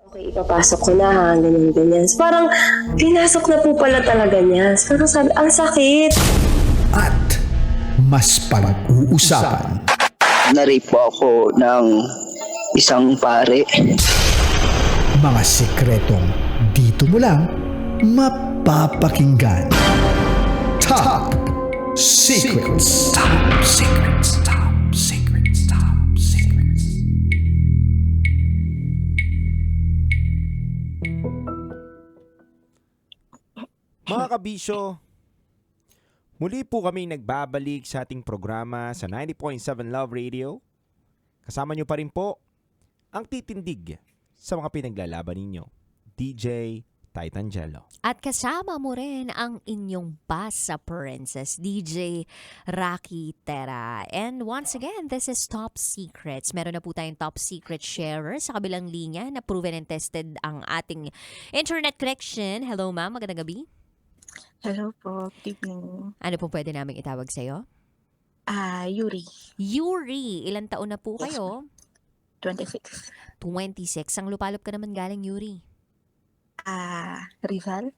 Okay, ipapasok ko na ha, ganyan, ganyan. Parang, pinasok na po pala talaga niya. Parang sabi, ang sakit. At mas pag-uusapan. Na-rape po ako ng isang pare. Mga sikretong dito mo lang mapapakinggan. Top Secrets. Top Secrets. Top Secrets. Top Secrets. Mga kabisyo, muli po kami nagbabalik sa ating programa sa 90.7 Love Radio. Kasama nyo pa rin po ang titindig sa mga pinaglalaban ninyo, DJ Titangelo. At kasama mo rin ang inyong Basa Princess, DJ Rocky Tera. And once again, this is Top Secrets. Meron na po tayong Top Secret sharer sa kabilang linya na proven and tested ang ating internet connection. Hello ma'am, magandang gabi. Hello po, good evening. Ano pong pwede namin itawag sa'yo? Yuri, Yuri, ilang taon na po Yes, kayo? 26. 26. Ang lupalop ka naman galing, Yuri. Rizal?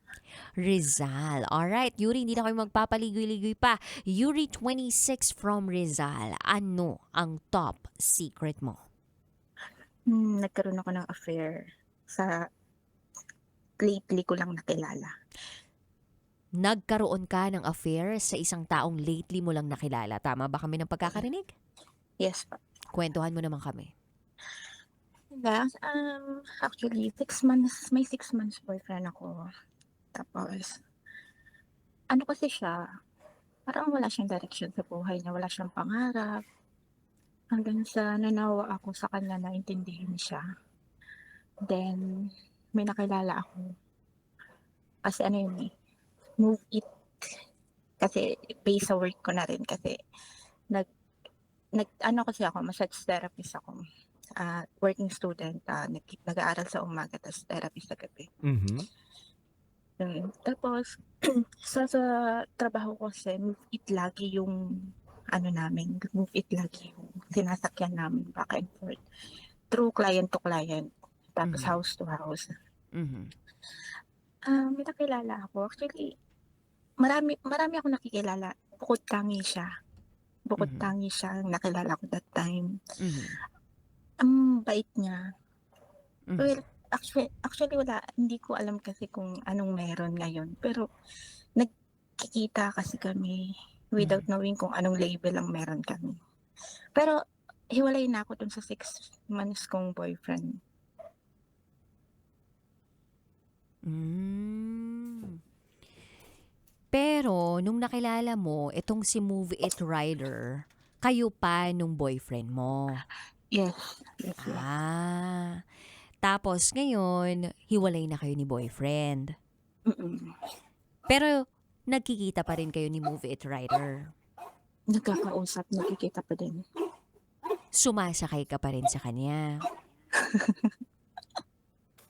Rizal. Alright, Yuri, hindi na kayo magpapaligoy-ligoy pa. Yuri, 26 from Rizal. Ano ang top secret mo? Nagkaroon ako ng affair sa lately ko lang nakilala. Nagkaroon ka ng affair sa isang taong lately mo lang nakilala. Tama ba kami ng pagkakarinig? Yes po. Kwentuhan mo naman kami. Actually, 6 months, may 6 months boyfriend ako. Tapos, ano kasi siya, parang wala siyang direction sa buhay niya, wala siyang pangarap. Hanggang sa nanawa ako sa kanya na intindihin siya. Then, may nakilala ako. Kasi ano yun eh, move it. Kasi based sa work ko na rin kasi ano kasi ako, massage therapist ako. Working student, nag-aaral sa umaga, tapos therapist sa gabi. Tapos, sa trabaho ko kasi, move it lagi yung ano namin, move it lagi yung sinasakyan namin back and forth. Through client to client, tapos house to house. May nakilala ako. Actually, marami ako nakikilala. Bukod tangi siya. Tangi siya ang nakilala ko that time. Ang bait niya. Well, actually wala. Hindi ko alam kasi kung anong meron ngayon. Pero nagkikita kasi kami without knowing kung anong label ang meron kami. Pero hiwalay na ako dun sa 6 months kong boyfriend. Pero, nung nakilala mo, itong si Move It Rider, kayo pa nung boyfriend mo. Yes. Yes. Tapos ngayon, hiwalay na kayo ni boyfriend. Mm-mm. Pero, nagkikita pa rin kayo ni Move It Rider. Nagkakausap, nakikita pa din. Sumasakay ka pa rin sa kanya.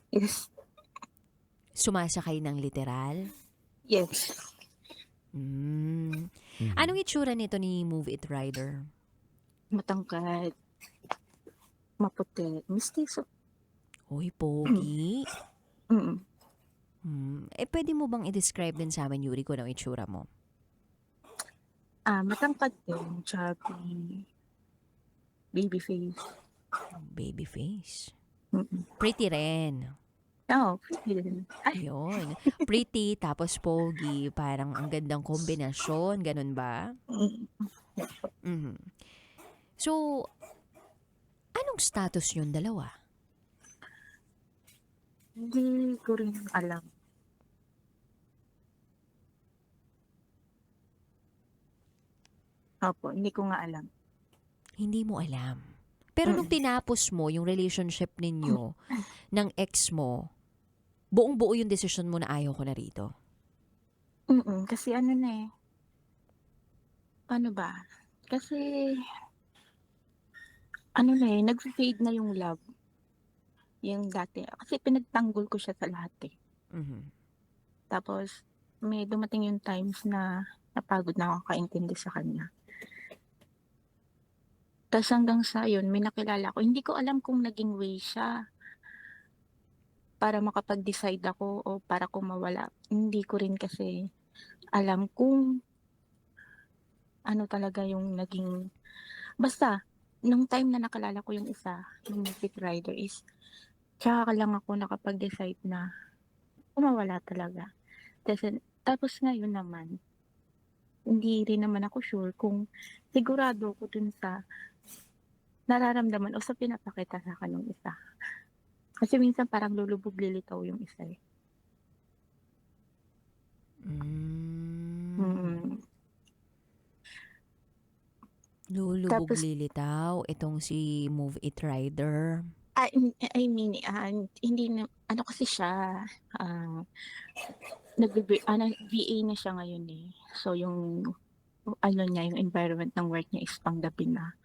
Yes. Sumasakay ng literal. Yes. Anong itsura nito ni Move It Rider? Matangkad. Maputi. Mistiso. Uy, pogi. Mm. Pwede mo bang i-describe din sa amin, Yuri, kung anong itsura mo? Matangkad din. Chubby. Baby face. Baby face. Mm-mm. Pretty rin. Oh, pretty din. Ay, Yun. Pretty, tapos pogi. Parang ang gandang kombinasyon. Ganun ba? Mhm. So, anong status yun dalawa? hindi ko rin alam. Opo, hindi ko nga alam. Hindi mo alam. Pero nung tinapos mo yung relationship ninyo ng ex mo, buong-buo yung desisyon mo na ayaw ko na rito. Kasi ano na eh. Paano ba? Kasi, ano na eh, nag-fade na yung love. Yung dati. Kasi pinagtanggol ko siya sa lahat eh. Tapos, may dumating yung times na napagod na ako kaintindi sa kanya. Tapos hanggang sa yun, may nakilala ko. Hindi ko alam kung naging way siya. para makapag-decide ako o para ko mawala. Hindi ko rin kasi alam kung ano talaga yung naging basta nung time na nakilala ko yung isa, yung Pit Rider is tsaka lang ako nakapag-decide na mawala talaga. Tapos ngayon naman, hindi rin naman ako sure kung sigurado ko dun sa nararamdaman o sa pinapakita sa akin ng isa. Kasi minsan parang lulubog lilitaw yung isa eh. Mm. Lulubog Tapos, lilitaw itong si Move It Rider. I mean, hindi na, ano kasi siya, VA na siya ngayon eh. So yung, ano niya, yung environment ng work niya is panggabi na.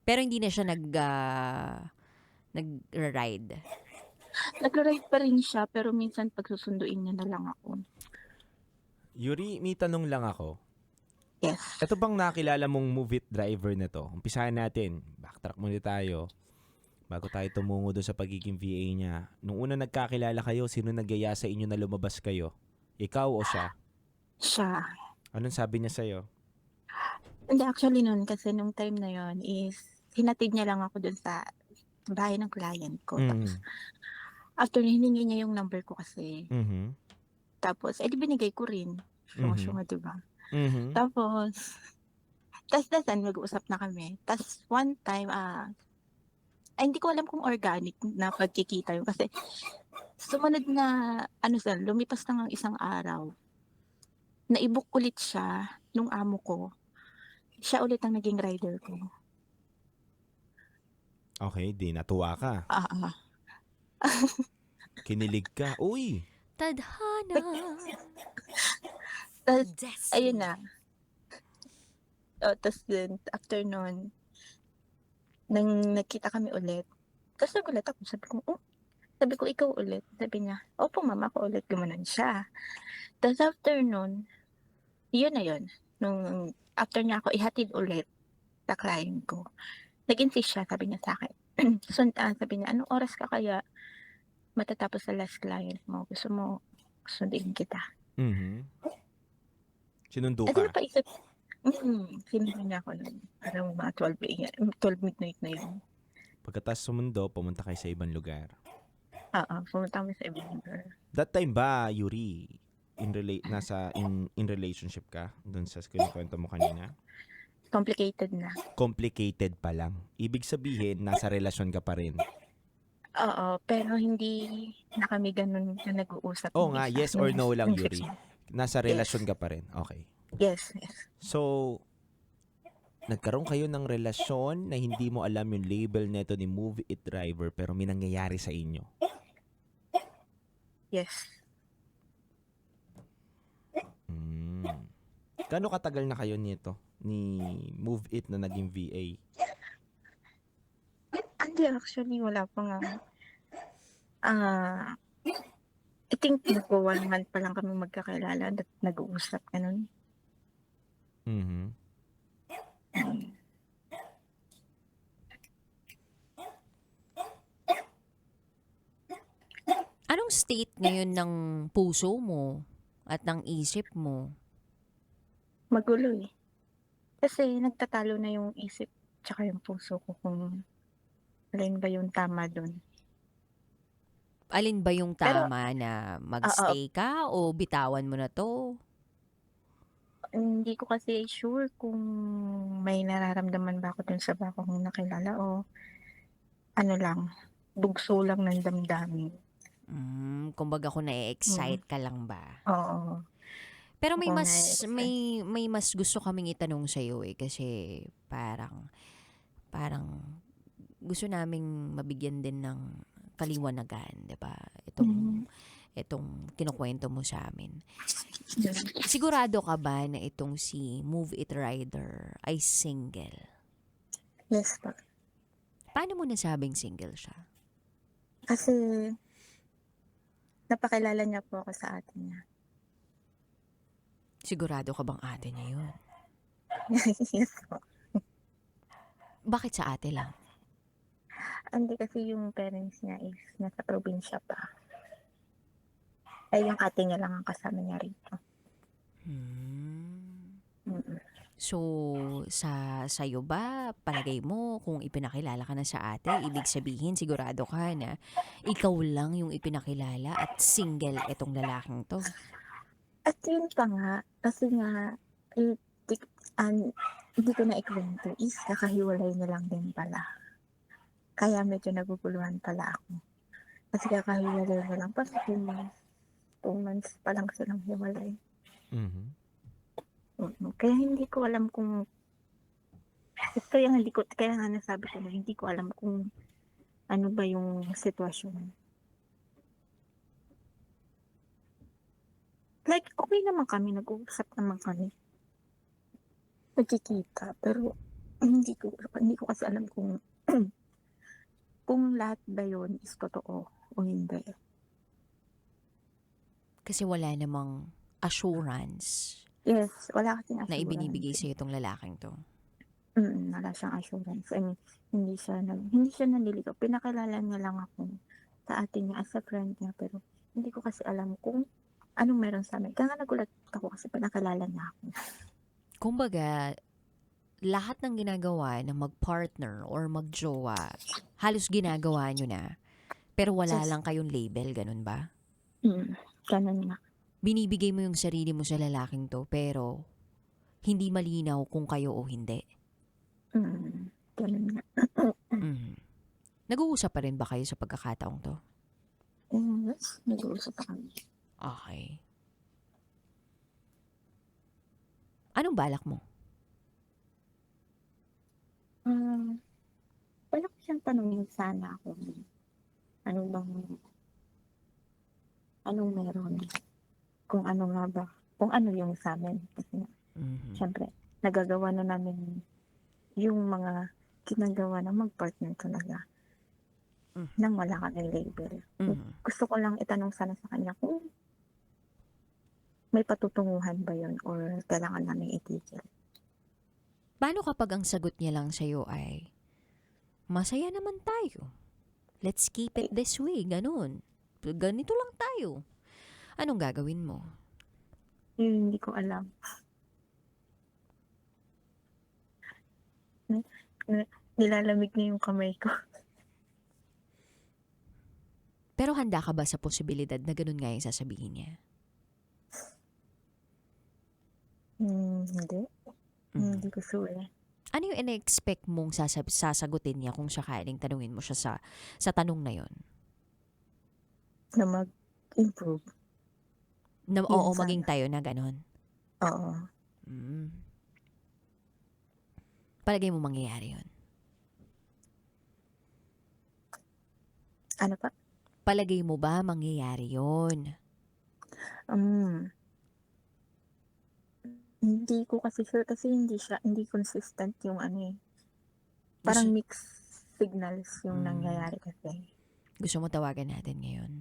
Pero hindi na siya nag-ride. Nag-ride pa rin siya, pero minsan pagsusunduin niya na lang ako. Yuri, may tanong lang ako. Yes. Ito bang nakilala mong Move It driver na to? Umpisahan natin. Backtrack muna tayo. Bago tayo tumungo doon sa pagiging VA niya. Nung una nagkakilala kayo, sino nagyaya sa inyo na lumabas kayo? Ikaw o siya? Siya. Anong sabi niya sa'yo? Hindi, actually nun, kasi nung time na yon is, hinatid niya lang ako dun sa bahay ng client ko. Tapos, after hiningi niya yung number ko kasi, tapos, di binigay ko rin. Syunga, diba? Tapos, mag-uusap na kami. Tapos, one time, hindi ko alam kung organic na pagkikita yun. Kasi, sumunod na, lumipas na ng isang araw, naibuk ulit siya nung amo ko. Siya ulit ang naging rider ko. Okay, di natuwa ka. Kinilig ka. Uy! Tadhana. Tapos, ayun na. Tapos din, after nun, nang nagkita kami ulit, tapos nagulat ako, sabi ko, ikaw ulit. Sabi niya, opo mama, ako ulit, gumanon siya. Tapos after nun, yun na yun. Nung after niya ako ihatid ulit sa client ko, nag-insist siya, sabi niya sa akin. Sabi niya, anong oras ka kaya matatapos sa last client mo? Gusto mo sundin kita? Sinundo At ka? napaisip, sinundo niya ako nun. Parang mga 12 midnight na yun. Pagkatapos sumundo, pumunta kayo sa ibang lugar. Pumunta kami sa ibang lugar. That time ba, Yuri, in relationship ka dun sa kwento mo kanina? Complicated na. Complicated pa lang. Ibig sabihin, nasa relasyon ka pa rin. Oo, pero hindi na kami ganun na nag-uusap. Oo nga, yes or no lang, Yuri. Nasa relasyon Yes. ka pa rin. Okay. Yes. So, nagkaroon kayo ng relasyon na hindi mo alam yung label neto ni Move It Driver pero may nangyayari sa inyo. Yes. Gaano katagal na kayo nito ni Move It na naging VA? Hindi, actually, wala pa nga. I think nag-1 month pa lang kami magkakilala at nag-uusap ganun. Anong state ngayon ng puso mo at ng isip mo? Magulo eh. Kasi nagtatalo na yung isip tsaka yung puso ko kung alin ba yung tama dun. Alin ba yung tama na magstay ka o bitawan mo na to? Hindi ko kasi sure kung may nararamdaman ba ako dun sa bago kong nakilala o ano lang, bugso lang ng damdamin. Kumbaga kung na-excite ka lang ba? Oo. Pero may Oo, mas na-excite. may mas gusto kaming itanong sa iyo kasi parang gusto naming mabigyan din ng kaliwanagan, 'di ba? Itong kinukwento mo sa amin. Sigurado ka ba na itong si Move It Rider ay single? Yes pa. Paano mo nasabing single siya? Kasi napakilala niya po ako sa ate niya. Sigurado ka bang ate niya yun? Yes po. Bakit sa ate lang? Hindi kasi yung parents niya is nasa probinsya pa. Ay, yung ate niya lang ang kasama niya rito. Mm-mm. So, sa'yo ba, palagay mo, kung ipinakilala ka na sa ate, ibig sabihin, sigurado ka na ikaw lang yung ipinakilala at single itong lalaking to? At yun pa nga, kasi nga, eh, hindi ko na ikwento is kakahiwalay na lang din pala. Kaya medyo naguguluhan pala ako. Kasi kakahiwalay na lang. Parang 2 months pa lang silang hiwalay. Mhm. Kaya hindi ko alam kung kaya nga nasabi ko na hindi ko alam kung ano ba yung sitwasyon. Like, okay naman kami, nag-uusap naman kami. Nagkikita, pero hindi ko kasi alam kung kung lahat ba yun is totoo o hindi. Kasi wala namang assurance Yes, wala kasing na assurance. ibinibigay sa'yo itong lalaking to. Wala siyang assurance. I mean, hindi siya nanliligaw. Pinakilala niya lang ako sa ate niya as a friend niya, pero hindi ko kasi alam kung anong meron sa amin. Kaya nga nagulat ako kasi pinakilala niya ako. Kumbaga, lahat ng ginagawa ng mag-partner or mag-jowa, halos ginagawa nyo na. Pero wala Yes. lang kayong label, ganun ba? Ganun nga. Binibigay mo yung sarili mo sa lalaking to, pero hindi malinaw kung kayo o hindi. Ganun nga. Mhm. Nag-uusap pa rin ba kayo sa pagkakataong to? Yes, nag-uusap pa kami. Okay. Anong balak mo? Wala ko siyang tanongin sana kung anong meron. Kung ano nga ba, kung ano yung sa amin. Kasi nga, Mhm. syempre, nagagawa na namin yung mga ginagawa ng mag-partner talaga nang wala kaming label. Mhm. Gusto ko lang itanong sana sa kanya kung may patutunguhan ba yun or kailangan namin itigil. Paano kapag ang sagot niya lang sa'yo ay, masaya naman tayo. Let's keep it this way, ganun. Ganito lang tayo. Anong gagawin mo? Yun, hindi ko alam. Nilalamig na yung kamay ko. Pero handa ka ba sa posibilidad na ganun nga yung sasabihin niya? Hindi. Hindi ko sure. Ano yung ina-expect mong sasagutin niya kung sakaling tanungin mo siya sa tanong na yon? Na mag-improve. Na, Yun oo, sana. maging tayo na ganun. Oo. Palagay mo mangyayari yun? Ano pa? Palagay mo ba mangyayari yun? Hindi ko kasi sure kasi hindi consistent yung parang mixed signals yung nangyayari kasi. Gusto mo tawagan natin ngayon?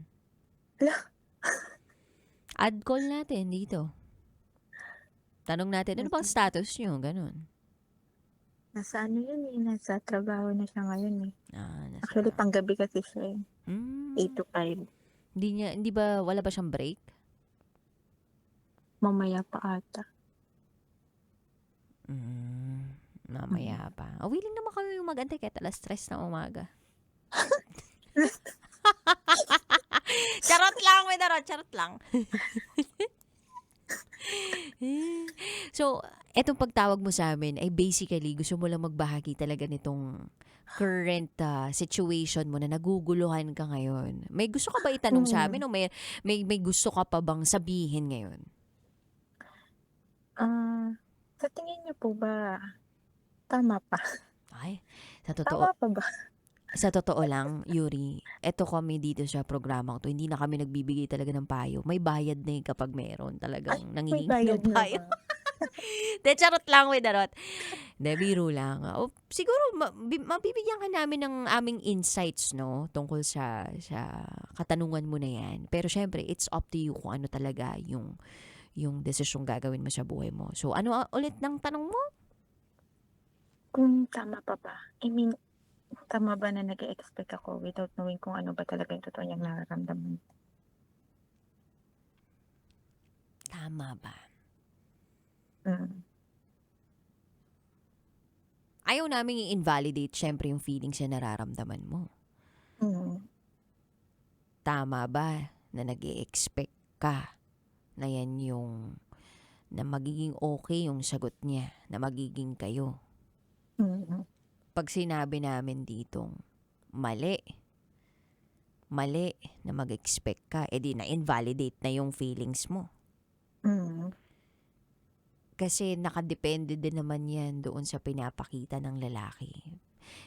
Hala. Add call natin dito. Tanong natin, ano bang status nyo? Ganun. Nasa nasa trabaho na siya ngayon eh. Nasa Actually, panggabi kasi siya 8 to 5. Hindi ba, wala ba siyang break? Mamaya pa ata. Mamaya pa. Willing naman kami yung mag-antay kahit alas 3 na umaga. Charot lang, may darot. Charot lang. So, etong pagtawag mo sa amin ay basically gusto mo lang magbahagi talaga nitong current situation mo na naguguluhan ka ngayon. May gusto ka ba itanong sa amin o may gusto ka pa bang sabihin ngayon? Sa tingin niyo po ba tama pa? Ay, sa totoo. Tama pa ba? Sa totoo lang, Yuri, eto kami dito sa programang to, hindi na kami nagbibigay talaga ng payo. May bayad na kapag meron talagang nangihingi bayad ng na payo. De, charot lang, may darot. De, biro lang. O, siguro, mabibigyan ka namin ng aming insights, no? Tungkol sa katanungan mo na yan. Pero syempre, it's up to you kung ano talaga yung desisyong gagawin mo sa buhay mo. So, ano ulit ng tanong mo? Kung tama pa ba? I mean, tama ba na nag-e-expect ako without knowing kung ano ba talaga yung totoo niyang nararamdaman? Tama ba? Mm. Ayaw namin i-invalidate syempre yung feelings na nararamdaman mo. Mm. Tama ba na nag-e-expect ka na yan yung na magiging okay yung sagot niya, na magiging kayo? Mm. Pag sinabi namin ditong mali na mag-expect ka, edi na-invalidate na yung feelings mo. Mm. Kasi nakadepende din naman yan doon sa pinapakita ng lalaki.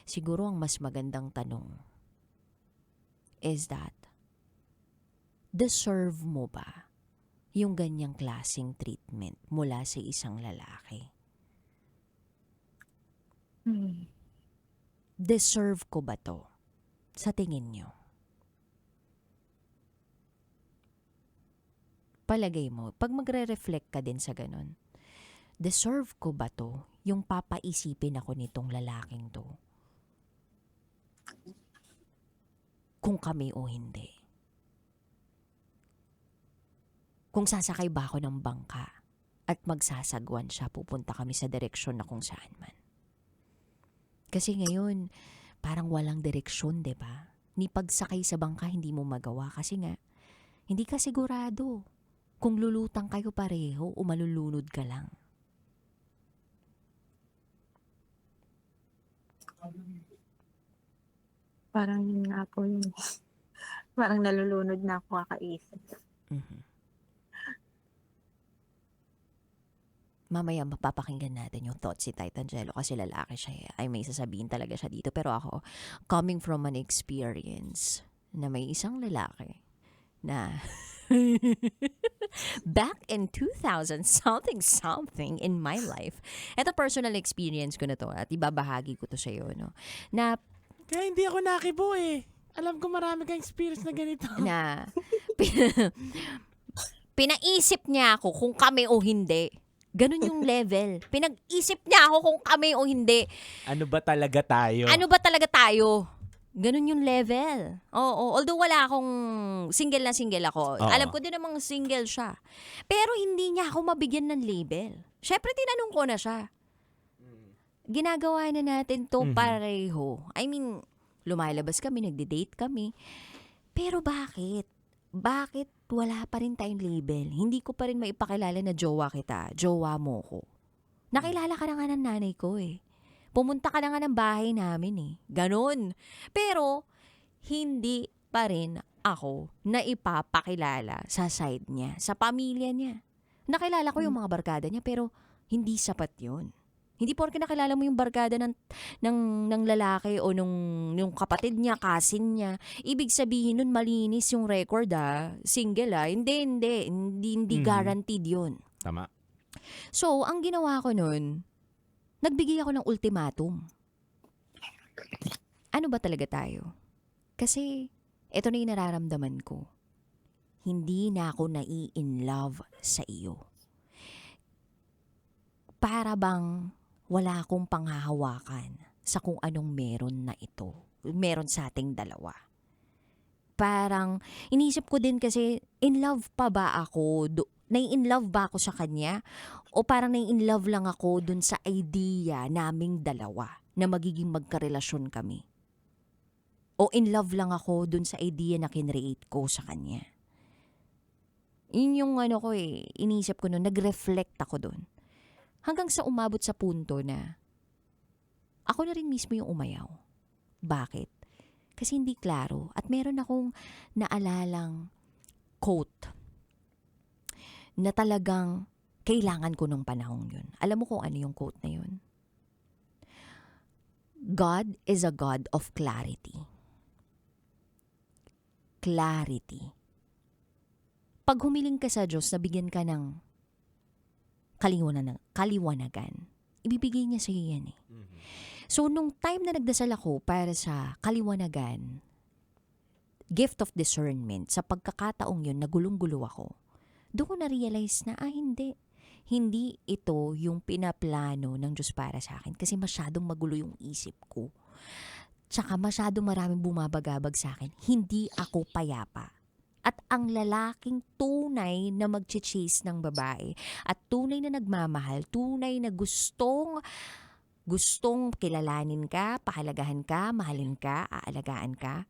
Siguro ang mas magandang tanong is that, deserve mo ba yung ganyang klaseng treatment mula sa isang lalaki? Mm. Deserve ko ba to? Sa tingin nyo? Palagay mo, pag magre-reflect ka din sa ganun, deserve ko ba to? Yung papaisipin ako nitong lalaking to? Kung kami o hindi. Kung sasakay ba ako ng bangka at magsasagwan siya, pupunta kami sa direksyon na kung saan man. Kasi ngayon, parang walang direksyon, diba? Ni pagsakay sa bangka, hindi mo magawa kasi nga, hindi ka sigurado kung lulutang kayo pareho o malulunod ka lang. Parang yun nga po yun. Parang nalulunod na ako kakaisip. Mamaya mapapakinggan natin yung thoughts si Titangelo kasi lalaki siya. Ay may sasabihin talaga siya dito. Pero ako, coming from an experience na may isang lalaki na back in 2000 something in my life. Ito personal experience ko na to at ibabahagi ko to sa iyo, no. Na Kaya hindi ako nakibo eh. Alam ko marami kang experience na ganito. na pinaisip niya ako kung kami o hindi. Ganun yung level. Pinag-isip niya ako kung kami o hindi. Ano ba talaga tayo? Ano ba talaga tayo? Ganun yung level. Oo. Although wala akong single na single ako. Oo. Alam ko din namang single siya. Pero hindi niya ako mabigyan ng label. Syempre tinanong ko na siya. Ginagawa na natin to pareho. I mean, lumalabas kami, nagde-date kami. Pero bakit? Bakit wala pa rin tayong label? Hindi ko pa rin maipakilala na jowa kita. Jowa mo ko. Nakilala ka na nga ng nanay ko eh. Pumunta ka na nga ng bahay namin eh. Ganon. Pero, hindi pa rin ako na ipapakilala sa side niya, sa pamilya niya. Nakilala ko yung mga barkada niya pero hindi sapat yun. Hindi porke nakilala mo yung barkada ng lalaki o nung kapatid niya, cousin niya, ibig sabihin nun malinis yung record single hindi guaranteed yun. Tama. So, ang ginawa ko nun, nagbigay ako ng ultimatum. Ano ba talaga tayo? Kasi, ito na yung nararamdaman ko. Hindi na ako nai-in love sa iyo. Para bang wala akong panghahawakan sa kung anong meron na ito. Meron sa ating dalawa. Parang, iniisip ko din kasi, in love pa ba ako? Nai-in love ba ako sa kanya? O parang nai-in love lang ako dun sa idea naming dalawa na magiging magkarelasyon kami? O in love lang ako dun sa idea na kinreate ko sa kanya? Yun yung ko iniisip ko nun, nag-reflect ako dun. Hanggang sa umabot sa punto na ako na rin mismo yung umayaw. Bakit? Kasi hindi klaro. At meron akong naalalang quote na talagang kailangan ko nung panahong yun. Alam mo kung ano yung quote na yun? God is a God of clarity. Clarity. Pag humiling ka sa Diyos, nabigyan ka ng kaliwanagan. Ibibigay niya sa iyo yan eh. So, nung time na nagdasal ako para sa kaliwanagan, gift of discernment, sa pagkakataong yun, nagulong-gulo ako, doon ko na-realize na, hindi. Hindi ito yung pinaplano ng Diyos para sa akin kasi masyadong magulo yung isip ko. Tsaka masyado maraming bumabagabag sa akin. Hindi ako payapa. At ang lalaking tunay na mag-chase ng babae at tunay na nagmamahal, tunay na gustong kilalanin ka, pahalagahan ka, mahalin ka, aalagaan ka,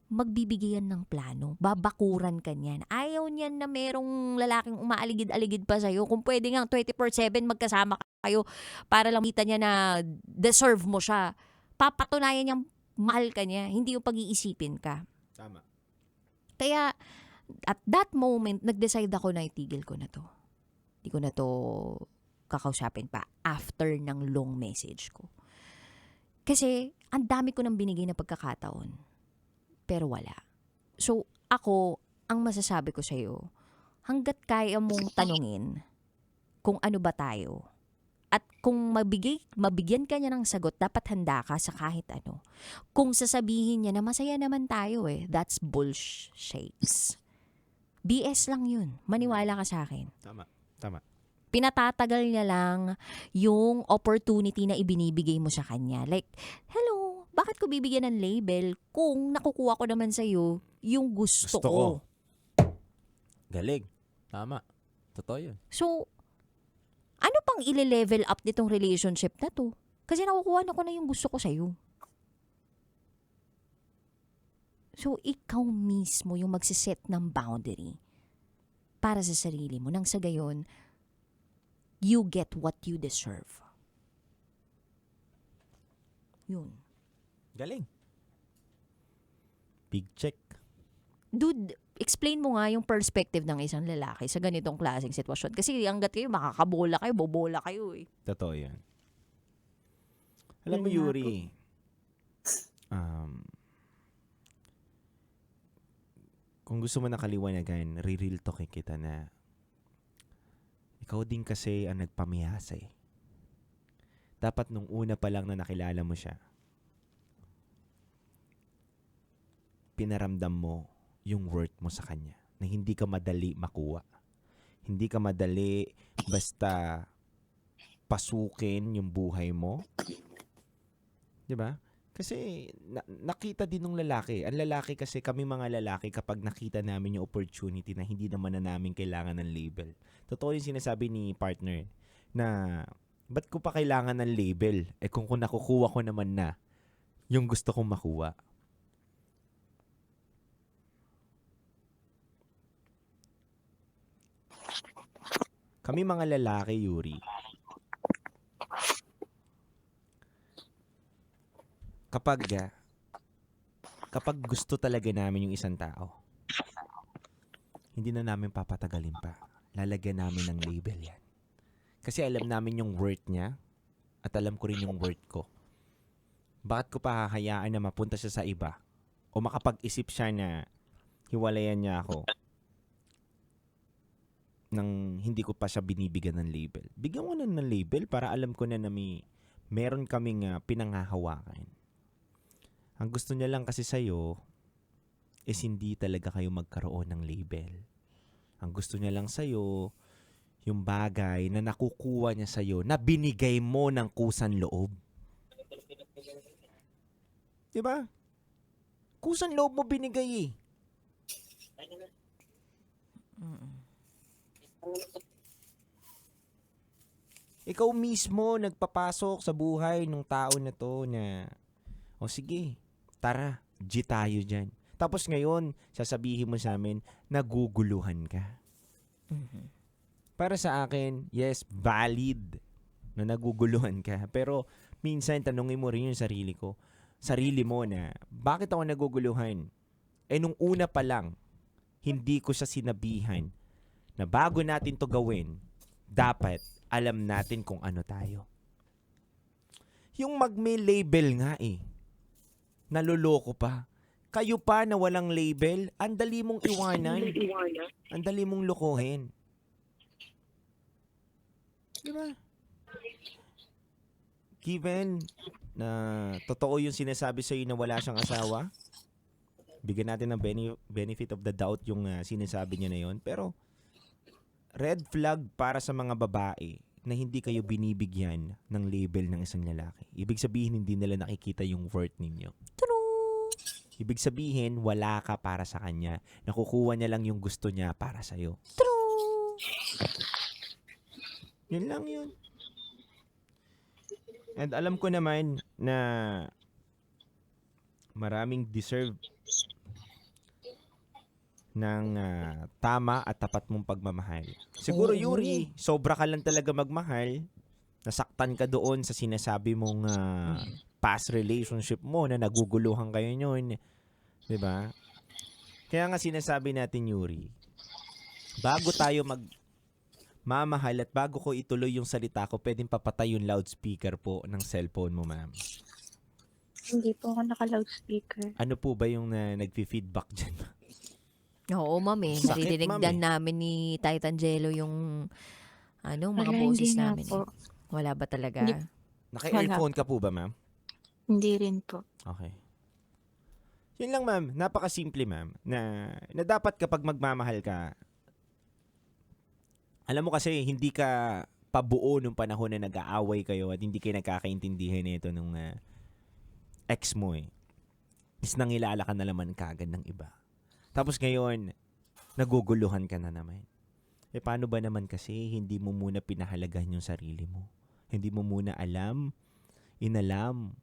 magbibigayan ng plano, babakuran ka niyan. Ayaw niyan na merong lalaking umaaligid-aligid pa sa'yo. Kung pwede nga 24/7 magkasama kayo para lang kita niya na deserve mo siya. Papatunayan niyang mahal ka niya, hindi yung pag-iisipin ka. Tama. Kaya, at that moment, nag-decide ako na itigil ko na to. Hindi ko na to kakausapin pa after ng long message ko. Kasi, ang dami ko nang binigay na pagkakataon. Pero wala. So, ako, ang masasabi ko sa'yo, hanggat kaya mong tanungin kung ano ba tayo, at kung mabigyan ka niya ng sagot, dapat handa ka sa kahit ano. Kung sasabihin niya na masaya naman tayo that's bullshit. BS lang yun. Maniwala ka sa akin. Tama. Pinatatagal niya lang yung opportunity na ibinibigay mo sa kanya. Like, hello, bakit ko bibigyan ng label kung nakukuha ko naman sa'yo yung gusto ko? Galing. Tama. Totoo yun. So, ano pang ile-level up nitong relationship na to? Kasi nakukuha na ko na yung gusto ko sa'yo. So, ikaw mismo yung magsiset ng boundary para sa sarili mo. Nang sa gayon, you get what you deserve. Yun. Galing. Big check. Dude, explain mo nga yung perspective ng isang lalaki sa ganitong klaseng sitwasyon. Kasi hanggat kayo, makakabola kayo, bobola kayo eh. Totoo yan. Alam mo, Yuri, kung gusto mo nakaliwanagan, re-real talking kita na ikaw din kasi ang nagpamihasa eh. Dapat nung una pa lang na nakilala mo siya, pinaramdam mo yung worth mo sa kanya. Na hindi ka madali makuha. Hindi ka madali basta pasukin yung buhay mo. 'Di ba? Kasi nakita din ng lalaki. Ang lalaki kasi, kami mga lalaki, kapag nakita namin yung opportunity na hindi naman na namin kailangan ng label. Totoo yung sinasabi ni partner na ba't ko pa kailangan ng label? Kung nakukuha ko naman na yung gusto kong makuha. Kami mga lalaki, Yuri, kapag gusto talaga namin yung isang tao, hindi na namin papatagalin pa. Lalagyan namin ng label yan. Kasi alam namin yung worth niya at alam ko rin yung worth ko. Bakit ko pa hahayaan na mapunta siya sa iba o makapag-isip siya na hiwalayan niya ako nang hindi ko pa siya binibigyan ng label. Bigyan ko na ng label para alam ko na meron kaming pinanghahawakan. Ang gusto niya lang kasi sa'yo is hindi talaga kayo magkaroon ng label. Ang gusto niya lang sa'yo, yung bagay na nakukuha niya sa'yo, na binigay mo ng kusang loob. Diba? Kusang loob mo binigay eh. Ikaw mismo nagpapasok sa buhay ng tao na to na, o sige, tara, G tayo dyan. Tapos ngayon, sasabihin mo sa amin, naguguluhan ka. Para sa akin, yes, valid na naguguluhan ka. Pero minsan, tanungin mo rin yung sarili mo na, bakit ako naguguluhan? Nung una pa lang, hindi ko siya sinabihan na bago natin to gawin, dapat alam natin kung ano tayo. Yung mag-may label nga eh. Naloloko pa. Kayo pa na walang label, ang dali mong iwanan. Ang dali mong lokohin. Diba? Given na totoo yung sinasabi sa'yo na wala siyang asawa, bigyan natin ng benefit of the doubt yung sinasabi niya na yun. Pero, red flag para sa mga babae na hindi kayo binibigyan ng label ng isang lalaki. Ibig sabihin, hindi nila nakikita yung worth ninyo. True. Ibig sabihin, wala ka para sa kanya. Nakukuha niya lang yung gusto niya para sa'yo. True. Yun lang yun. And alam ko naman na maraming deserve ng tama at tapat mong pagmamahal. Siguro, Yuri, sobra ka lang talaga magmahal. Nasaktan ka doon sa sinasabi mong past relationship mo na naguguluhan kayo nyon. Diba? Kaya nga sinasabi natin, Yuri, bago tayo magmamahal at bago ko ituloy yung salita ko, pwedeng papatay yung loudspeaker po ng cellphone mo, ma'am. Hindi po ako naka-loudspeaker. Ano po ba yung nag-feedback dyan? Oo, ma'am eh. Sakit, Naririnig ma'am, din namin ni Titangelo yung mga boses Hindi nga namin. po. Wala ba talaga? Hindi. Naka-earphone ka po ba, ma'am? Hindi rin po. Okay. Yun lang, ma'am. Napakasimple, ma'am. Na dapat kapag magmamahal ka, alam mo kasi, hindi ka pabuo nung panahon na nag-aaway kayo at hindi kayo nagkakaintindihan nito nung ex mo eh. Is nangilala ka na naman kagad ng iba. Tapos ngayon, naguguluhan ka na naman. Eh paano ba naman kasi hindi mo muna pinahalagahan yung sarili mo? Hindi mo muna inalam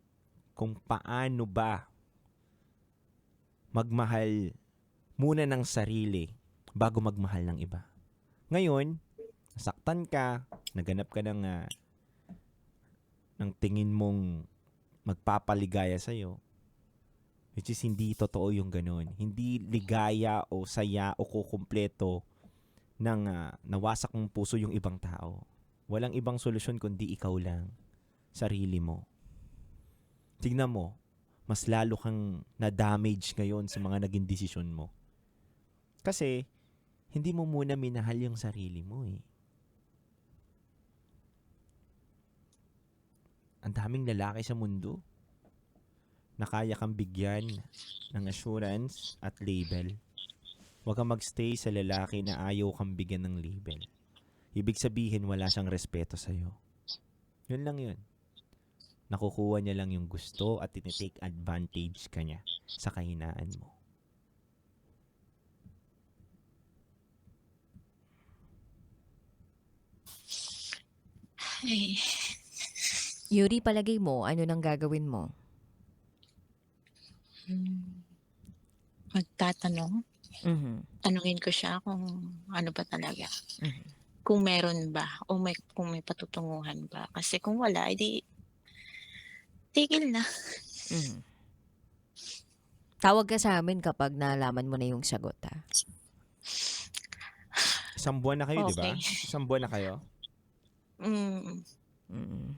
kung paano ba magmahal muna ng sarili bago magmahal ng iba. Ngayon, nasaktan ka, naganap ka ng tingin mong magpapaligaya sa'yo, which is hindi totoo yung ganun. Hindi ligaya o saya o kukumpleto ng nawasak mong puso yung ibang tao. Walang ibang solusyon kundi ikaw lang. Sarili mo. Tignan mo, mas lalo kang na-damage ngayon sa mga naging desisyon mo. Kasi, hindi mo muna minahal yung sarili mo eh. Ang daming lalaki sa mundo na kaya kang bigyan ng assurance at label. Huwag kang magstay sa lalaki na ayaw kang bigyan ng label. Ibig sabihin, wala siyang respeto sa'yo. Yun lang yun. Nakukuha niya lang yung gusto at tinitake advantage ka niya sa kahinaan mo. Ay, Yuri, palagay mo, ano nang gagawin mo? magtatanong. Mhm. Tanungin ko siya kung ano ba talaga. Mhm. Kung meron ba o kung may patutunguhan ba. Kasi kung wala, edi tigil na. Mhm. Tawag ka sa amin kapag nalaman mo na yung sagot, ha? Isang buwan na kayo, di ba? Okay. Isang buwan na kayo? Mm,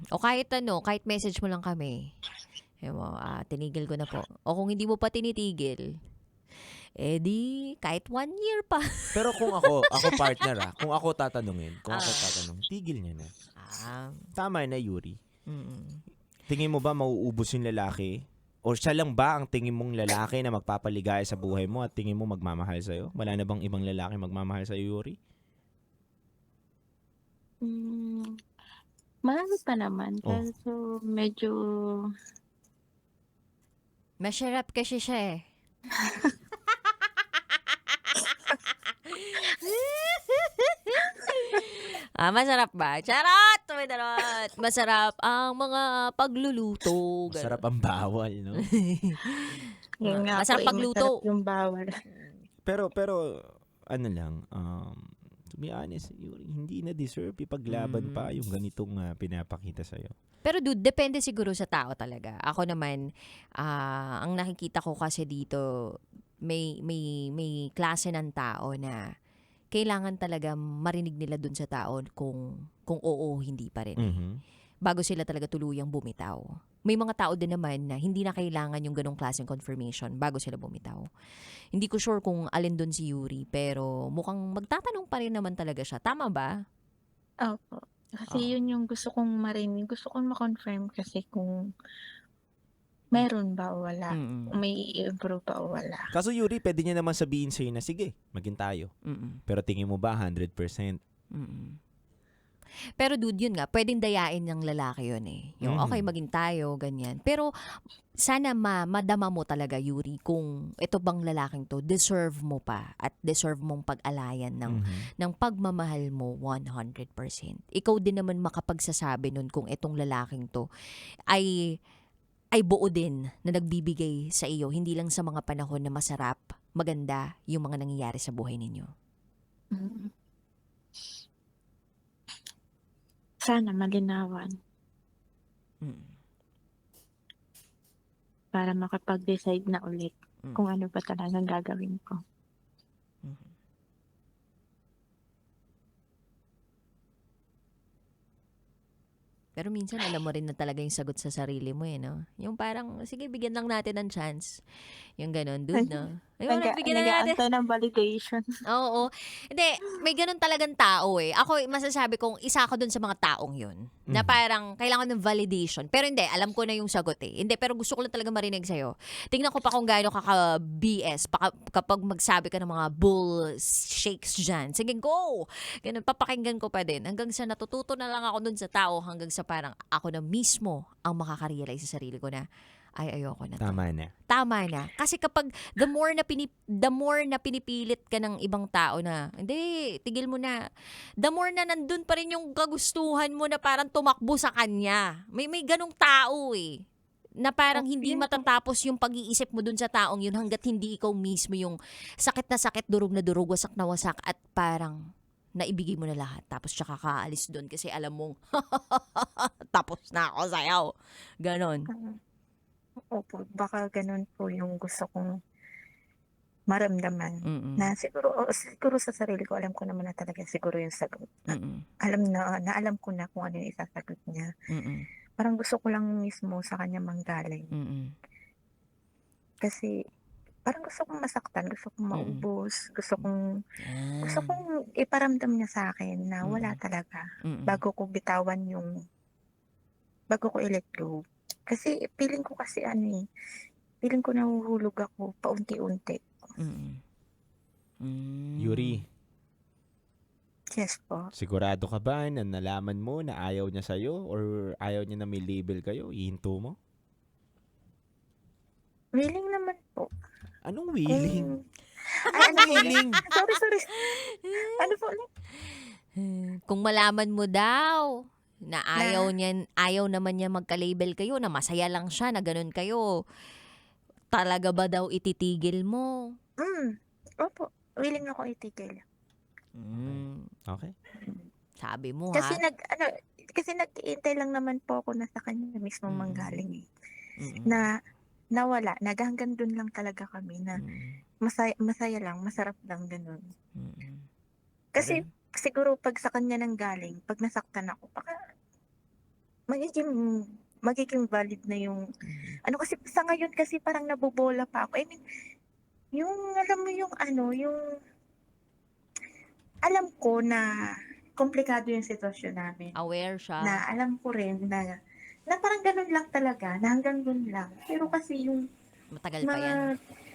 O kahit kahit message mo lang kami. Tinigil ko na po. O kung hindi mo pa tinitigil, di kahit 1 year pa. Pero kung ako partner kung ako tatanungin, tigil niya na. Tama na, Yuri. Tingin mo ba mauubos yung lalaki? O siya lang ba ang tingin mong lalaki na magpapaligaya sa buhay mo at tingin mo magmamahal sa'yo? Wala na bang ibang lalaki magmamahal sa'yo, Yuri? marami pa naman. Oh. Pero medyo Masarap kasi siya eh. Masarap ba? Charot! Charot! Masarap ang mga pagluluto. Ganun. Sarap ang bawal, no? yun nga Masarap po, pagluto. masarap yung bawal. Pero ano lang, to be honest, Yuri, hindi na deserve ipaglaban pa yung ganitong pinapakita sa'yo. Pero dude, depende siguro sa tao talaga. Ako naman, ang nakikita ko kasi dito, may klase ng tao na kailangan talaga marinig nila dun sa tao kung oo, hindi pa rin. Mhm. Bago sila talaga tuluyang bumitaw. May mga tao din naman na hindi na kailangan yung ganong klaseng confirmation bago sila bumitaw. Hindi ko sure kung alin dun si Yuri, pero mukhang magtatanong pa rin naman talaga siya. Tama ba? Opo. Kasi yun yung gusto kong marinig. Gusto kong ma-confirm kasi kung meron ba o wala. Mm-mm. Kung may i-improve ba o wala. Kaso Yuri, pwede niya naman sabihin sa'yo na, sige, maging tayo. Mm-mm. Pero tingin mo ba 100%? Mm-mm. Pero dude, yun nga, pwedeng dayain ng lalaki yun eh. Yung okay, maging tayo, ganyan. Pero sana madama mo talaga, Yuri, kung ito bang lalaking to, deserve mo pa at deserve mong pag-alayan ng pagmamahal mo 100%. Ikaw din naman makapagsasabi nun kung itong lalaking to ay buo din na nagbibigay sa iyo, hindi lang sa mga panahon na masarap, maganda yung mga nangyayari sa buhay ninyo. Mm. Sana malinawan Mm. para makapag-decide na ulit Mm. kung ano ba talagang gagawin ko. Mhm. Pero minsan alam mo rin na talaga yung sagot sa sarili mo eh, no? Yung parang, sige, bigyan lang natin ng chance. Yung ganun, dude, no? Ayun, bigyan na natin. Nag-aantay ng validation. Oo. Hindi, may ganun talagang tao eh. Ako, masasabi kong isa ako dun sa mga taong yun. Na parang, kailangan ng validation. Pero hindi, alam ko na yung sagot eh. Hindi, pero gusto ko lang talaga marinig sa'yo. Tingnan ko pa kung gaano kaka-BS kapag magsabi ka ng mga bull shakes dyan. Sige, go! Ganun, papakinggan ko pa din. Hanggang sa natututo na lang ako dun sa tao, hanggang sa parang ako na mismo ang makaka-realize sa sarili ko na, ay, ayoko na to. Tama na. Kasi kapag the more na pinipilit ka ng ibang tao na, hindi, tigil mo na. The more na nandun pa rin yung kagustuhan mo na parang tumakbo sa kanya. May ganong tao eh. Na parang hindi matatapos yung pag-iisip mo dun sa taong yun hanggat hindi ikaw mismo yung sakit na sakit, durog na durog, wasak na wasak at parang naibigay mo na lahat. Tapos tsaka kaalis dun kasi alam mong tapos na ako sa'yo. Ganon. Opo, baka ganun po yung gusto kong maramdaman. Mm-mm. Na siguro sa sarili ko, alam ko naman na talaga siguro yung sagot. At Mm-mm. alam ko na kung ano yung isasagot niya. Mm-mm. Parang gusto ko lang mismo sa kanya manggaling. Mm-mm. Kasi parang gusto kong masaktan, gusto kong maubos, gusto kong iparamdam niya sa akin na wala talaga. Mm-mm. Bago ko i-let go. Kasi feeling ko kasi feeling ko nahuhulog ako paunti-unti. Mm-mm. Mm. Yuri, Yes po. sigurado ka ba na nalaman mo na ayaw niya sa'yo or ayaw niya na may label kayo? Ihinto mo? Willing naman po. Anong willing? Ay, ano po? Willing? Sorry. Ano po ulit? Kung malaman mo daw na ayaw naman niya magka-label kayo, na masaya lang siya, na ganun kayo, talaga ba daw ititigil mo? Opo. Willing ako itigil. Okay. Sabi mo Kasi ha? kasi nag-iintay lang naman po ako na sa kanya mismo manggaling eh. Mm-mm. Na nawala. Hanggang dun lang talaga kami na masaya lang, masarap lang ganun. Mm-mm. Kasi siguro pag sa kanya nang galing, pag nasaktan ako, baka magiging valid na yung kasi sa ngayon kasi parang nabobola pa ako. I mean, yung alam mo yung yung alam ko na komplikado yung sitwasyon namin. Aware siya. Na alam ko rin na parang ganun lang talaga, na hanggang dun lang. Pero kasi yung Matagal pa yan. mga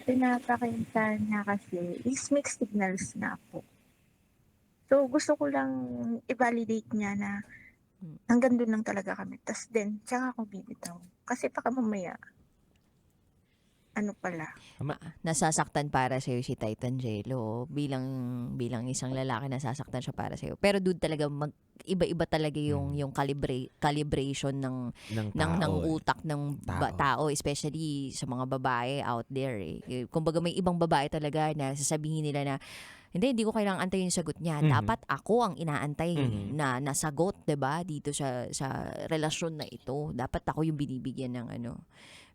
pinapakita niya kasi is mixed signals na po. So, gusto ko lang i-validate niya na hanggang doon lang talaga kami. Tapos then, tsaka ako bibitaw. Kasi baka mamaya, Nasasaktan para sa'yo si Titan Jello. Bilang isang lalaki, nasasaktan siya para sa'yo. Pero dude, talaga iba-iba talaga yung calibration ng utak ng tao, especially sa mga babae out there eh. Kumbaga may ibang babae talaga na sasabihin nila na hindi ko kailangang antayin yung sagot niya. Dapat ako ang inaantay na sagot, 'di ba? Dito sa relasyon na ito. Dapat ako yung binibigyan ng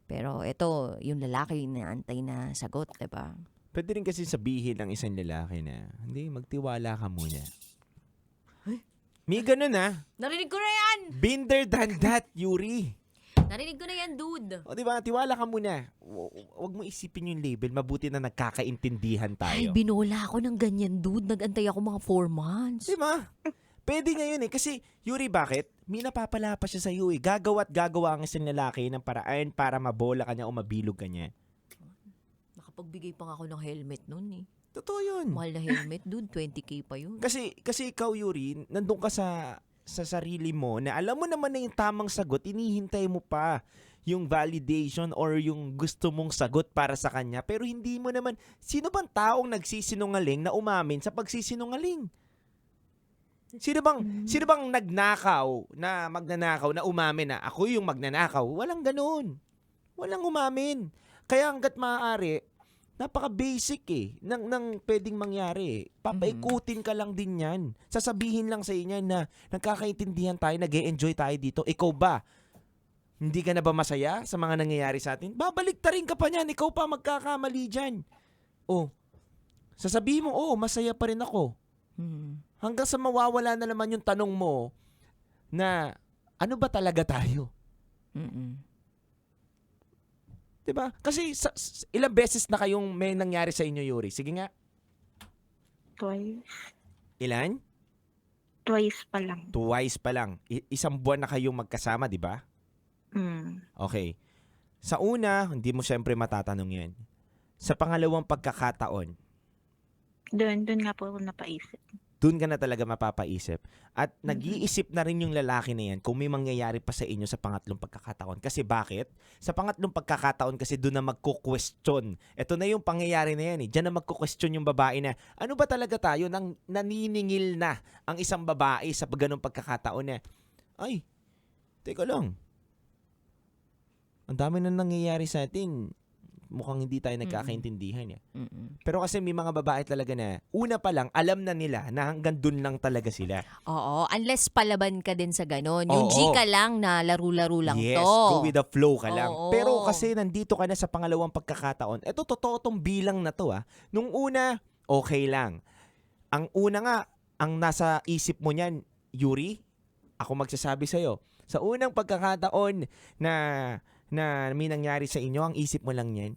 Pero ito, yung lalaki yung inaantay na sagot, 'di ba? Pwede rin kasi sabihin ng isang lalaki na, hindi, magtiwala ka muna. May ganun Narinig ko na yan! Been there, done that, Yuri. Narinig ko na yan, dude. O diba, tiwala ka muna. Huwag mo isipin yung label. Mabuti na nagkakaintindihan Ay, tayo. binola ako ng ganyan, dude. Nagantay ako mga 4 months. Diba? Pwede ngayon eh. Kasi, Yuri, bakit? May napapala pa siya sa'yo eh. Gagawa ang isang lalaki ng paraan para mabola ka niya o mabilog ka niya. Nakapagbigay pa nga ako ng helmet nun eh. Totoo yun. Mahal na helmet, dude. 20K pa yun. Kasi ikaw, Yuri, nandun ka sa sa sarili mo na alam mo naman na yung tamang sagot, inihintay mo pa yung validation or yung gusto mong sagot para sa kanya. Pero hindi mo naman, sino bang taong nagsisinungaling na umamin sa pagsisinungaling? Sino bang nagnakaw na magnanakaw na umamin na ako yung magnanakaw? Walang ganun. Walang umamin. Kaya hanggat maaari, napaka-basic ng pwedeng mangyari. Papaikutin ka lang din yan. Sasabihin lang sa inyo na nagkakaintindihan tayo, nag-e-enjoy tayo dito. Ikaw ba? Hindi ka na ba masaya sa mga nangyayari sa atin? Babalik ta rin ka pa niyan. Ikaw pa magkakamali dyan. Oh, sasabihin mo, masaya pa rin ako. Hanggang sa mawawala na naman yung tanong mo na ano ba talaga tayo? Diba? Kasi ilang beses na kayong may nangyari sa inyo, Yuri? Sige nga. Twice. Ilan? Twice pa lang. Twice pa lang. Isang buwan na kayong magkasama, di ba? Okay. Sa una, hindi mo syempre matatanong yan. Sa pangalawang pagkakataon, Doon nga po ako napaisip. doon ka na talaga mapapaisip. At nag-iisip na rin yung lalaki na yan kung may mangyayari pa sa inyo sa pangatlong pagkakataon. Kasi bakit? Sa pangatlong pagkakataon kasi doon na magko-question. Ito na yung pangyayari na yan eh. Diyan na magko-question yung babae na, ano ba talaga tayo? Nang naniningil na ang isang babae sa ganung pagkakataon na, ay, teka lang. Ang dami na nangyayari sa atin. Mukhang hindi tayo nagkakaintindihan. Pero kasi may mga babae talaga na una pa lang, alam na nila na hanggang dun lang talaga sila. Oo, unless palaban ka din sa ganon. Yung G ka lang na laro-laro lang yes, to. go with the flow ka lang. Oo. Pero kasi nandito ka na sa pangalawang pagkakataon, eto totoo tong bilang na to Nung una, okay lang. Ang una nga, ang nasa isip mo niyan, Yuri, ako magsasabi sa'yo, sa unang pagkakataon na may nangyari sa inyo, ang isip mo lang yan,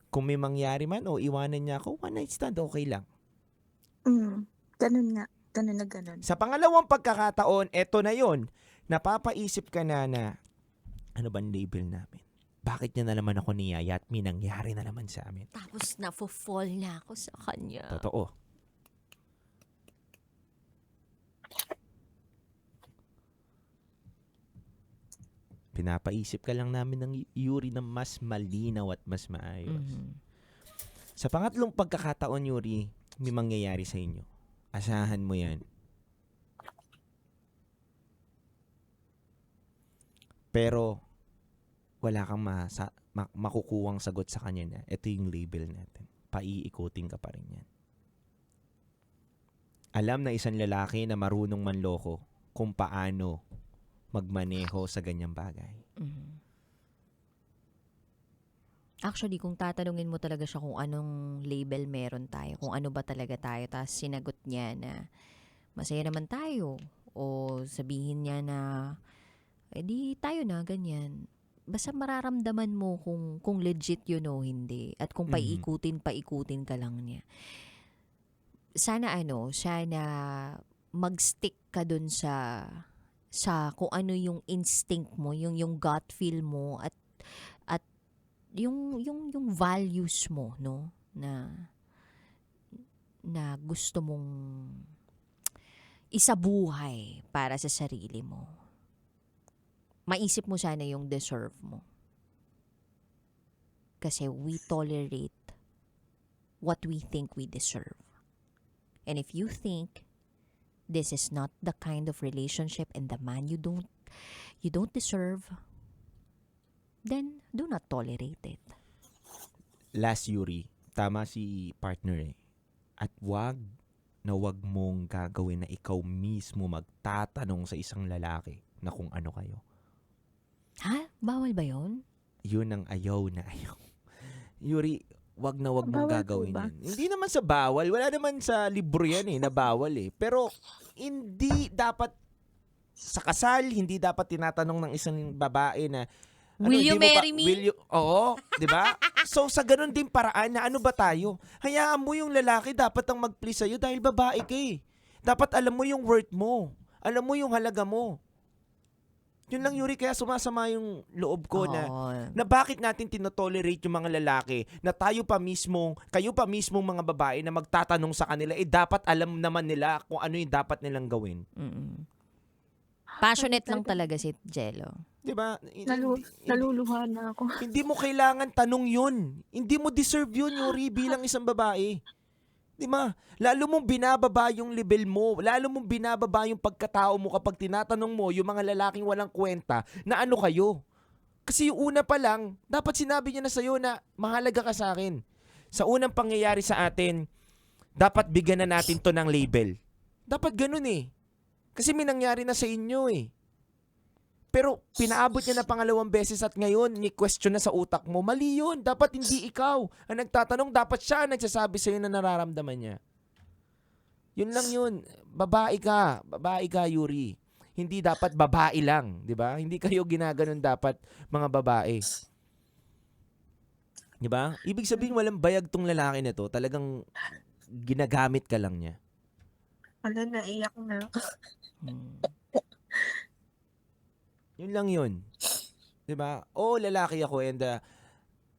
kung may mangyari man o iwanan niya ako, one night stand, okay lang. Ganun nga. Ganun na ganun. Sa pangalawang pagkakataon, eto na yon. Napapaisip ka na ano ba ang label namin? Bakit niya na naman ako niyaya at may nangyari na naman sa amin? Tapos na-fall na ako sa kanya. Totoo. Pinapaisip ka lang namin ng Yuri na mas malinaw at mas maayos. Sa pangatlong pagkakataon, Yuri, may mangyayari sa inyo. Asahan mo yan. Pero, wala kang makukuwang sagot sa kanya na ito yung label natin. Paiikutin ka pa rin yan. Alam na isang lalaki na marunong manloko kung paano magmaneho sa ganyang bagay. Actually, kung tatanungin mo talaga siya kung anong label meron tayo, kung ano ba talaga tayo, tapos sinagot niya na masaya naman tayo, o sabihin niya na di tayo na, ganyan. Basta mararamdaman mo kung legit yun o hindi. At kung paikutin ka lang niya. Sana mag-stick ka dun sa kung ano yung instinct mo, yung gut feel mo, at yung values mo, no? Na gusto mong isabuhay para sa sarili mo. Maisip mo sana yung deserve mo. Kasi we tolerate what we think we deserve. And if you think this is not the kind of relationship and the man you don't deserve, then do not tolerate it. Last, Yuri, tama si partner At wag mong gagawin na ikaw mismo magtatanong sa isang lalaki na kung ano kayo. Ha? Bawal ba yun? Yun ang ayaw na ayaw. Yuri, wag mong Bawal gagawin po ba? yan. Hindi naman sa bawal. Wala naman sa libro yan na bawal Pero, hindi dapat sa kasal, hindi dapat tinatanong ng isang babae na, Will you marry me? Oo, di ba? So, sa ganun din paraan na ano ba tayo? Hayaan mo yung lalaki dapat ang mag-please sa'yo dahil babae ka Dapat alam mo yung worth mo. Alam mo yung halaga mo. Yun lang, Yuri, kaya sumasama yung loob ko na bakit natin tinotolerate yung mga lalaki na kayo pa mismong mga babae na magtatanong sa kanila, dapat alam naman nila kung ano yung dapat nilang gawin. Mm-mm. Yun lang, Yuri, kaya sumasama yung loob ko na bakit natin tinotolerate yung mga lalaki na tayo pa mismong mga babae na magtatanong sa kanila, dapat alam naman nila kung ano yung dapat nilang gawin. 'Di ba? Kasi Passionate lang talaga si Jello. Di ba? Naluluha na ako. Hindi mo kailangan tanong yun. Hindi mo deserve yun, Yuri, bilang isang babae. Di ba? Lalo mong binababa yung level mo. Lalo mong binababa yung pagkatao mo kapag tinatanong mo yung mga lalaking walang kwenta na ano kayo. Kasi yung una pa lang, dapat sinabi niya na sa'yo na mahalaga ka sa akin. Sa unang pangyayari sa atin, dapat bigyan na natin to ng label. Dapat ganun eh. Kasi may nangyari na sa inyo eh. Pero pinaabot niya na pangalawang beses at ngayon, ni-question na sa utak mo. Mali yun. Dapat hindi ikaw ang nagtatanong. Dapat siya ang nagsasabi sa'yo na nararamdaman niya. Yun lang yun. Babae ka. Babae ka, Yuri. Hindi dapat babae lang. Di ba? Hindi kayo ginaganon dapat mga babae. Di ba? Ibig sabihin walang bayag tong lalaki na to. Talagang ginagamit ka lang niya. Wala, naiyak na ako. Yun lang yun. 'Di ba? Oo, lalaki ako and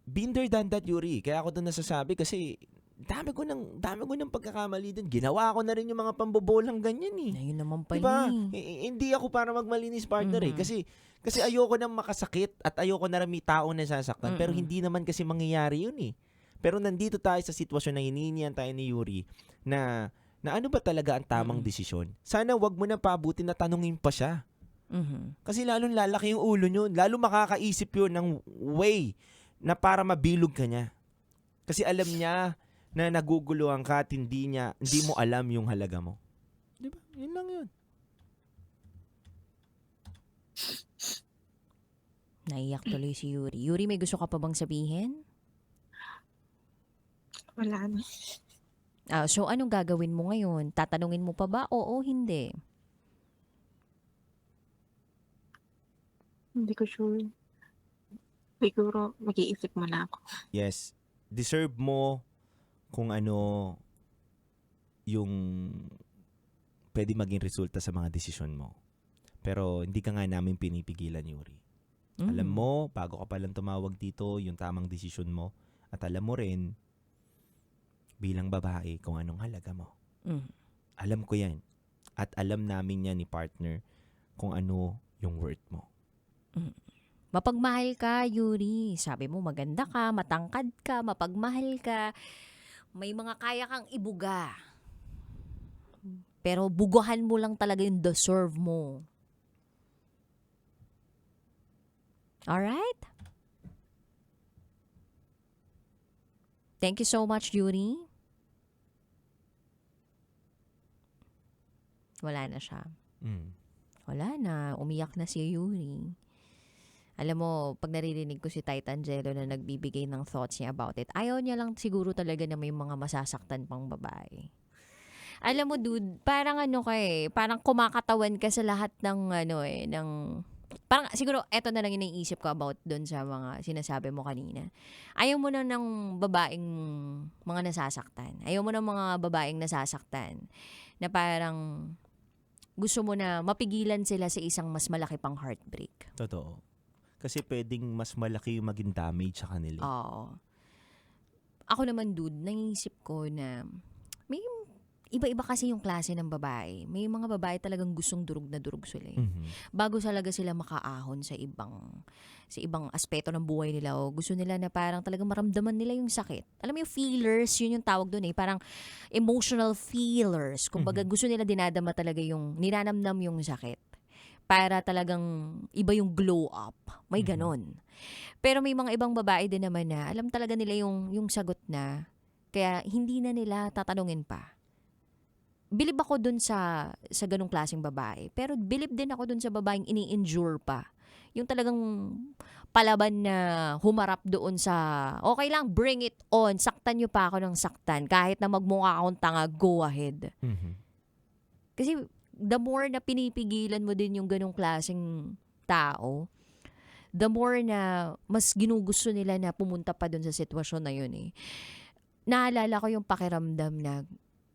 been there, done that, Yuri. Kaya ako doon nasasabi kasi dami ko ng pagkakamali din. Ginawa ko na rin yung mga pambobolang ganyan eh. Ayun naman 'Di pala. ba? Hindi ako para magmalinis partner eh. Kasi ayoko nang makasakit at ayoko na rin may taong nasasaktan. Pero hindi naman kasi mangyayari yun eh. Pero nandito tayo sa sitwasyon na hinihinian tayo ni Yuri na ano ba talaga ang tamang desisyon? Sana wag mo na pabuti na tanungin pa siya. Kasi lalong lalaki yung ulo nyo. Lalo makakaisip yun ng way na para mabilog ka niya. Kasi alam niya na naguguluhan ka at hindi mo alam yung halaga mo. Diba? Yun lang yun. Naiyak tuloy si Yuri. Yuri, may gusto ka pa bang sabihin? Wala na. So, anong gagawin mo ngayon? Tatanungin mo pa ba? Oo, hindi. Hindi ko sure. Siguro, mag-iisip muna ako. Yes. Deserve mo kung ano yung pwede maging resulta sa mga desisyon mo. Pero hindi ka nga namin pinipigilan, Yuri. Alam mo, bago ka palang tumawag dito, yung tamang desisyon mo. At alam mo rin, bilang babae, kung anong halaga mo. Alam ko yan. At alam namin yan ni partner kung ano yung worth mo. Mapagmahal ka, Yuri. Sabi mo, maganda ka, matangkad ka, mapagmahal ka. May mga kaya kang ibuga. Pero bugahan mo lang talaga yung deserve mo. Alright? Thank you so much, Yuri. Wala na siya. Wala na. Umiyak na si Yuri. Alam mo, pag naririnig ko si Titan Jello na nagbibigay ng thoughts niya about it, ayaw niya lang siguro talaga na may mga masasaktan pang babae. Alam mo, dude, parang parang kumakatawan ka sa lahat ng parang siguro eto na lang yung naiisip ko about doon sa mga sinasabi mo kanina. Ayaw mo na ng babaeng mga nasasaktan. Ayaw mo ng mga babaeng nasasaktan na parang gusto mo na mapigilan sila sa isang mas malaki pang heartbreak. Totoo. Kasi pwedeng mas malaki yung maging damage sa kanila. Oo. Ako naman, dude, naisip ko na may iba-iba kasi yung klase ng babae. May mga babae talagang gustong durug na durug sila. Bago talaga sila makaahon sa ibang aspeto ng buhay nila. O gusto nila na parang talagang maramdaman nila yung sakit. Alam mo yung feelers, yun yung tawag doon eh. Parang emotional feelers. Kumbaga gusto nila dinadama talaga ninanamnam yung sakit. Para talagang iba yung glow up. May ganon. Pero may mga ibang babae din naman na alam talaga nila yung sagot na. Kaya hindi na nila tatanungin pa. Bilib ako dun sa ganung klaseng babae. Pero bilib din ako dun sa babaeng ini-endure pa. Yung talagang palaban na humarap doon sa, okay lang, bring it on. Saktan nyo pa ako ng saktan. Kahit na magmukha akong tanga, go ahead. Kasi the more na pinipigilan mo din yung ganung klaseng tao, the more na mas ginugusto nila na pumunta pa dun sa sitwasyon na yun eh. Naalala ko yung pakiramdam na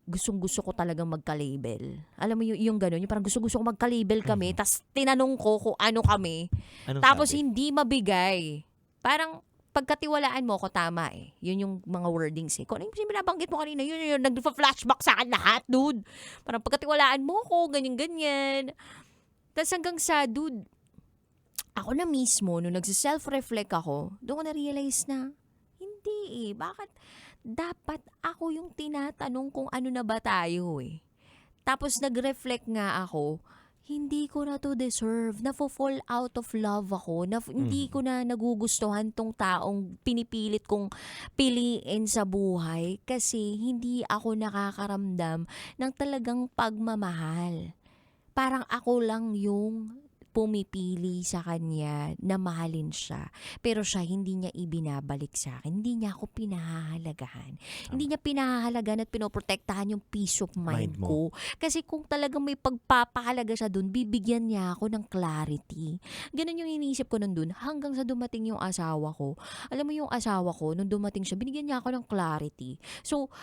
gustong-gusto ko talagang magka-label. Alam mo yung gano'n, yung parang gusto ko magka-label kami, tas tinanong ko kung ano kami, Anong tapos sabi? hindi mabigay. Parang pagkatiwalaan mo ko, tama eh. Yun yung mga wordings eh. Kung ano yung binabanggit mo kanina, yun nag-flashback sa akin lahat, dude. Parang pagkatiwalaan mo ko, ganyan-ganyan. Tapos hanggang sa, dude, ako na mismo, nung nagsiself-reflect ako, doon ko na-realize na, hindi bakit dapat ako yung tinatanong kung ano na ba tayo eh. Tapos nag-reflect nga ako, hindi ko na to deserve. Nafo-fall out of love ako. Hindi ko na nagugustuhan tong taong pinipilit kong piliin sa buhay kasi hindi ako nakakaramdam ng talagang pagmamahal. Parang ako lang yung pumipili sa kanya na mahalin siya. Pero siya hindi niya ibinabalik sa akin. Hindi niya ako pinahahalagahan. Hindi niya pinahahalagahan at pinoprotektahan yung peace of mind ko. Kasi kung talagang may pagpapahalaga siya dun, bibigyan niya ako ng clarity. Ganun yung iniisip ko nun dun. Hanggang sa dumating yung asawa ko. Alam mo yung asawa ko, nung dumating siya, binigyan niya ako ng clarity. So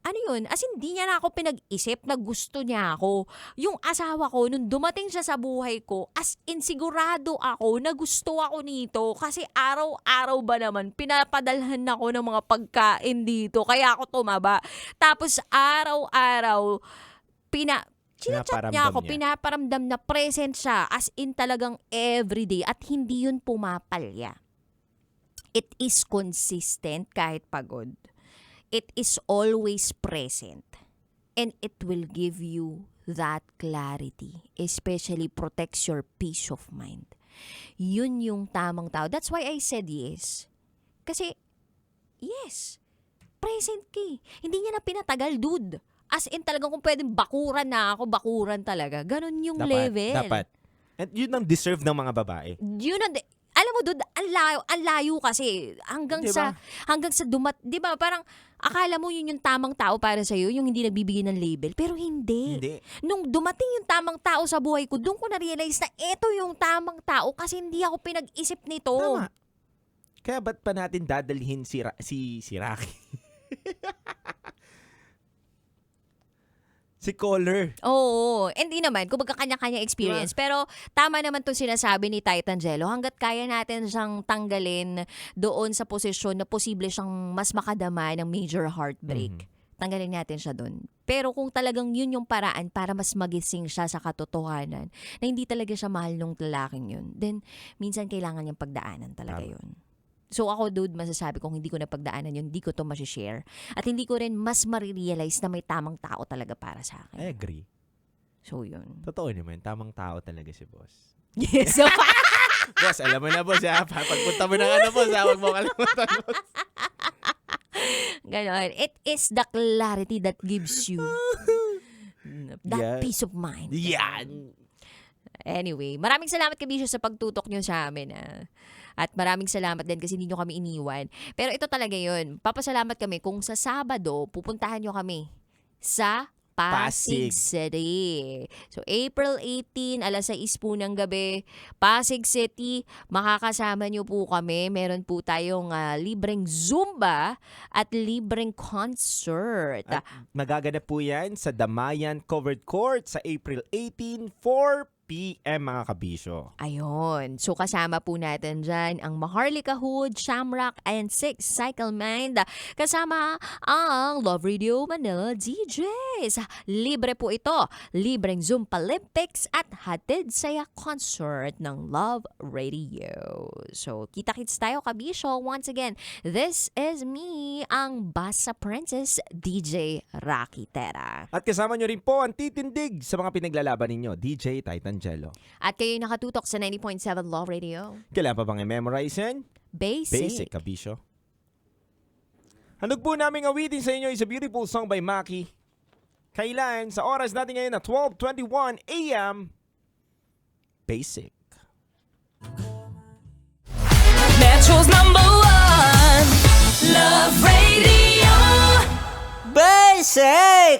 ano yun? As in, hindi niya na ako pinag-isip na gusto niya ako. Yung asawa ko, nung dumating siya sa buhay ko, as insigurado ako na gusto ako nito kasi araw-araw ba naman pinapadalhan ako ng mga pagkain dito kaya ako tumaba. Tapos araw-araw chinachat niya ako, pinaparamdam na present siya as in talagang everyday at hindi yun pumapalya. It is consistent kahit pagod. It is always present and it will give you that clarity, especially protects your peace of mind. Yun yung tamang tao. That's why I said yes. Kasi, yes, present ka eh. Hindi niya na pinatagal, dude. As in talagang kung pwedeng bakuran na ako, bakuran talaga. Ganon yung level. Dapat. At yun ang deserve ng mga babae. Yun ang, alam mo dude, ang layo kasi hanggang Diba? sa di ba parang akala mo yun yung tamang tao para sa yung hindi nagbibigay ng label, pero hindi. Nung dumating yung tamang tao sa buhay ko, doon ko na-realize na ito yung tamang tao kasi hindi ako pinag-isip nito. Tama. Kaya ba't pa natin dadalhin si Rocky? Si Caller. Oo, hindi naman. Kumbaga kanya-kanya experience. Pero tama naman itong sinasabi ni Titangelo. Hanggat kaya natin siyang tanggalin doon sa posisyon na posible siyang mas makadama ng major heartbreak. Tanggalin natin siya doon. Pero kung talagang yun yung paraan para mas magising siya sa katotohanan na hindi talaga siya mahal nung lalaking yun, then minsan kailangan niyang pagdaanan talaga yun. So ako, dude, masasabi kong hindi ko na pagdaanan yun, hindi ko to masishare. At hindi ko rin mas marirealize na may tamang tao talaga para sa akin. I agree. So yun. Totoo naman, tamang tao talaga si boss. Yes. Boss, alam mo na boss, ha? Pagpunta mo ng boss, ha? Huwag mo kalimutan, boss. Ganon. It is the clarity that gives you that peace of mind. Yan. Anyway, maraming salamat Kabisyo sa pagtutok nyo sa amin. At maraming salamat din kasi hindi nyo kami iniwan. Pero ito talaga yun. Papasalamat kami kung sa Sabado, pupuntahan nyo kami sa Pasig City. So, April 18, alas 6 po ng gabi, Pasig City, makakasama nyo po kami. Meron po tayong libreng Zumba at libreng concert. At magaganap po yan sa Damayan Covered Court sa April 18, 4 p.m. mga kabisyo. Ayun. So, kasama po natin dyan ang Maharlika Hood, Shamrock, and Six Cycle Mind. Kasama ang Love Radio Manila DJs. Libre po ito. Libreng Zumba Olympics at hatid saya concert ng Love Radio. So, kita-kits tayo kabisyo. Once again, this is me, ang Basa Princess, DJ Rocky Tera. At kasama nyo rin po ang titindig sa mga pinaglalaban ninyo, DJ Titangelo. At kayo nakatutok sa 90.7 Love Radio. Kailan pa bang i-memorize yan? Basic, kabisyo. Handog po namin awitin sa inyo is a beautiful song by Maki. Kailan, sa oras natin ngayon na 12:21 a.m. Basic. Metro's #1 Love Radio. Basic!